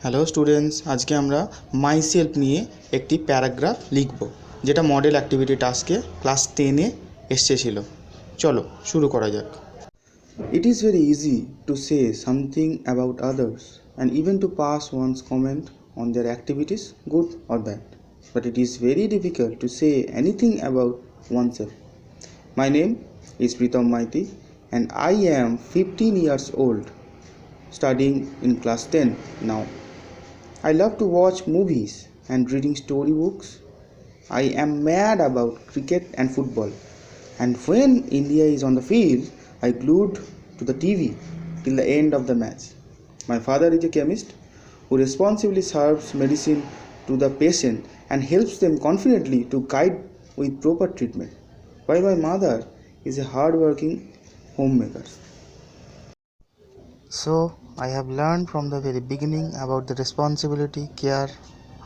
Hello students, আজকে আমরা my self নিয়ে একটি প্যারাগ্রাফ লিখব, যেটা মডেল অ্যাক্টিভিটি টাস্কে ক্লাস 10-এ এসেছিল। চলো শুরু করা যাক। It is very easy to say something about others and even to pass one's comment on their activities, good or bad. But it is very difficult to say anything about oneself. My name is Pritam Maiti and I am 15 years old, studying in class 10 now. I love to watch movies and reading storybooks. I am mad about cricket and football. And when India is on the field, I glued to the TV till the end of the match. My father is a chemist who responsibly serves medicine to the patient and helps them confidently to guide with proper treatment, while my mother is a hard-working homemaker. So, I have learned from the very beginning about the responsibility, care,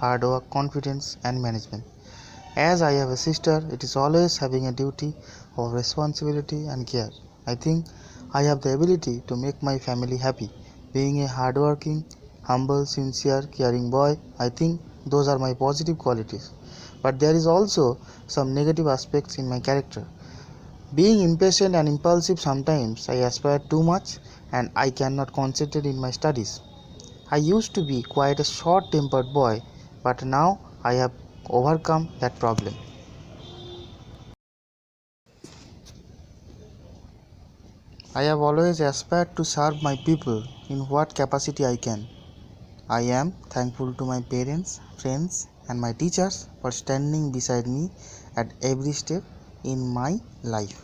hard work, confidence, and management. As I have a sister, it is always having a duty of responsibility and care. I think I have the ability to make my family happy. Being a hardworking, humble, sincere, caring boy, I think those are my positive qualities. But there is also some negative aspects in my character. Being impatient and impulsive, sometimes I aspire too much and I cannot concentrate in my studies. I used to be quite a short-tempered boy, but now I have overcome that problem. I have always aspired to serve my people in what capacity I can. I am thankful to my parents, friends, and my teachers for standing beside me at every step in my life.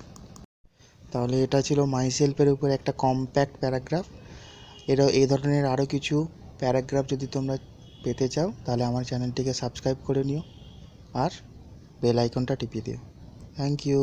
তাহলে এটা ছিল মাই সেলফের উপর একটা compact paragraph. এই ধরনের আরও কিছু প্যারাগ্রাফ যদি তোমরা পেতে চাও, তাহলে আমার চ্যানেলটিকে সাবস্ক্রাইব করে নিও আর বেল আইকনটা টিপিয়ে দিও। Thank you.